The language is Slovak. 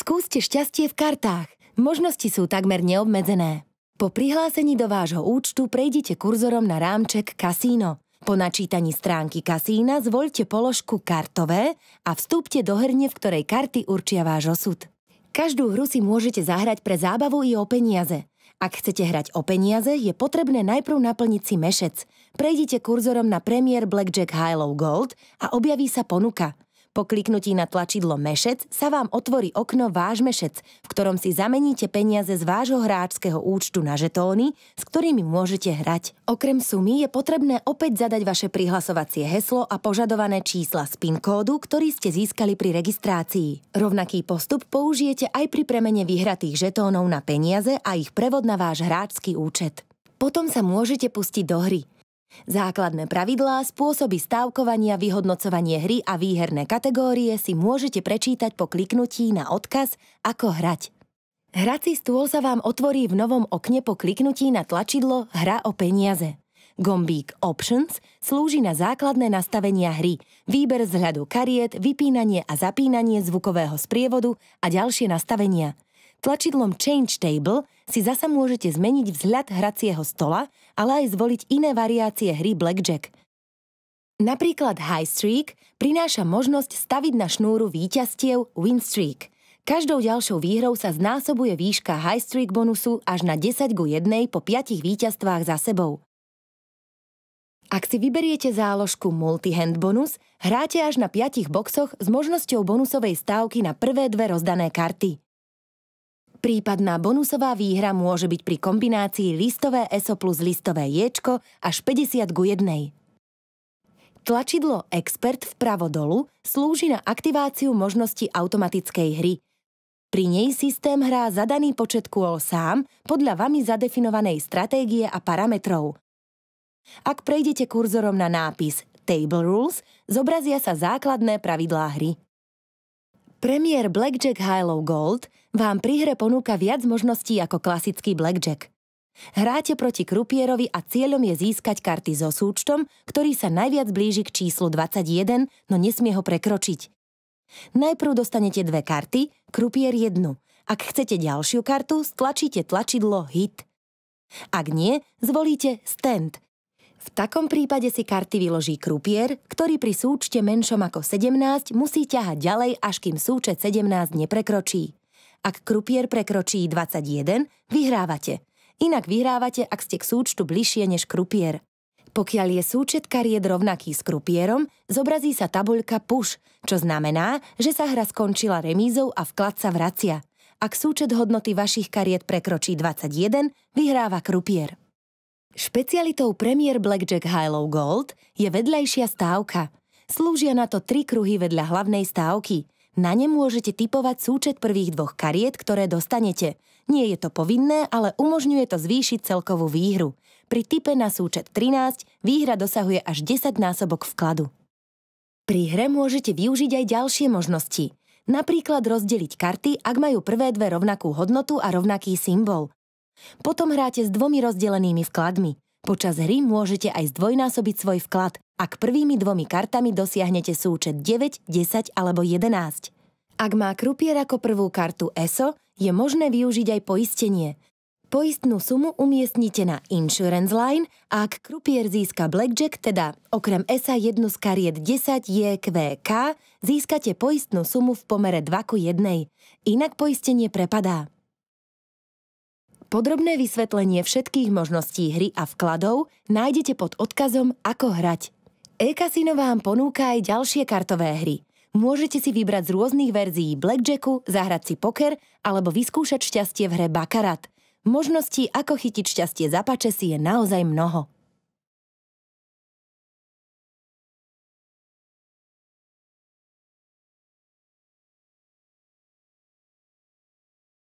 Skúste šťastie v kartách. Možnosti sú takmer neobmedzené. Po prihlásení do vášho účtu prejdite kurzorom na rámček Kasíno. Po načítaní stránky kasína zvoľte položku Kartové a vstúpte do herne, v ktorej karty určia váš osud. Každú hru si môžete zahrať pre zábavu i o peniaze. Ak chcete hrať o peniaze, je potrebné najprv naplniť si mešec. Prejdite kurzorom na Premier Blackjack High Low Gold a objaví sa ponuka. Po kliknutí na tlačidlo Mešec sa vám otvorí okno Váš mešec, v ktorom si zameníte peniaze z vášho hráčskeho účtu na žetóny, s ktorými môžete hrať. Okrem sumy je potrebné opäť zadať vaše prihlasovacie heslo a požadované čísla z PIN kódu, ktorý ste získali pri registrácii. Rovnaký postup použijete aj pri premene vyhratých žetónov na peniaze a ich prevod na váš hráčsky účet. Potom sa môžete pustiť do hry. Základné pravidlá, spôsoby stávkovania, vyhodnocovanie hry a výherné kategórie si môžete prečítať po kliknutí na odkaz Ako hrať. Hrací stôl sa vám otvorí v novom okne po kliknutí na tlačidlo Hra o peniaze. Gombík Options slúži na základné nastavenia hry, výber z hľadu kariet, vypínanie a zapínanie zvukového sprievodu a ďalšie nastavenia. Tlačidlom Change Table si zasa môžete zmeniť vzhľad hracieho stola, ale aj zvoliť iné variácie hry Blackjack. Napríklad High Streak prináša možnosť staviť na šnúru víťazstiev Win Streak. Každou ďalšou výhrou sa znásobuje výška High Streak bonusu až na 10:1 po 5 víťazstvách za sebou. Ak si vyberiete záložku Multi-Hand bonus, hráte až na 5 boxoch s možnosťou bonusovej stávky na prvé 2 rozdané karty. Prípadná bonusová výhra môže byť pri kombinácii listové ESO plus listové Jčko až 50:1. Tlačidlo Expert vpravo dolu slúži na aktiváciu možnosti automatickej hry. Pri nej systém hrá zadaný počet kôl sám podľa vami zadefinovanej stratégie a parametrov. Ak prejdete kurzorom na nápis Table Rules, zobrazia sa základné pravidlá hry. Premier Blackjack High Low Gold vám pri hre ponúka viac možností ako klasický blackjack. Hráte proti krupierovi a cieľom je získať karty so súčtom, ktorý sa najviac blíži k číslu 21, no nesmie ho prekročiť. Najprv dostanete 2 karty, krupier 1. Ak chcete ďalšiu kartu, stlačíte tlačidlo Hit. Ak nie, zvolíte Stand. V takom prípade si karty vyloží krupier, ktorý pri súčte menšom ako 17 musí ťahať ďalej, až kým súčet 17 neprekročí. Ak krupier prekročí 21, vyhrávate. Inak vyhrávate, ak ste k súčtu bližšie než krupier. Pokiaľ je súčet kariet rovnaký s krupierom, zobrazí sa tabuľka Push, čo znamená, že sa hra skončila remízou a vklad sa vracia. Ak súčet hodnoty vašich kariet prekročí 21, vyhráva krupier. Špecialitou Premier Blackjack High Low Gold je vedľajšia stávka. Slúžia na to 3 kruhy vedľa hlavnej stávky. Na ne môžete tipovať súčet prvých 2 kariet, ktoré dostanete. Nie je to povinné, ale umožňuje to zvýšiť celkovú výhru. Pri tipe na súčet 13 výhra dosahuje až 10-násobok vkladu. Pri hre môžete využiť aj ďalšie možnosti. Napríklad rozdeliť karty, ak majú prvé 2 rovnakú hodnotu a rovnaký symbol. Potom hráte s 2 rozdelenými vkladmi. Počas hry môžete aj zdvojnásobiť svoj vklad, ak prvými 2 kartami dosiahnete súčet 9, 10 alebo 11. Ak má krupier ako prvú kartu ESO, je možné využiť aj poistenie. Poistnú sumu umiestnite na Insurance Line a ak krupier získa Blackjack, teda okrem ESA jednu z kariet 10 JQK, získate poistnú sumu v pomere 2:1. Inak poistenie prepadá. Podrobné vysvetlenie všetkých možností hry a vkladov nájdete pod odkazom Ako hrať. E-kasino vám ponúka aj ďalšie kartové hry. Môžete si vybrať z rôznych verzií blackjacku, zahrať si poker alebo vyskúšať šťastie v hre Baccarat. Možností, ako chytiť šťastie za pačesy, je naozaj mnoho.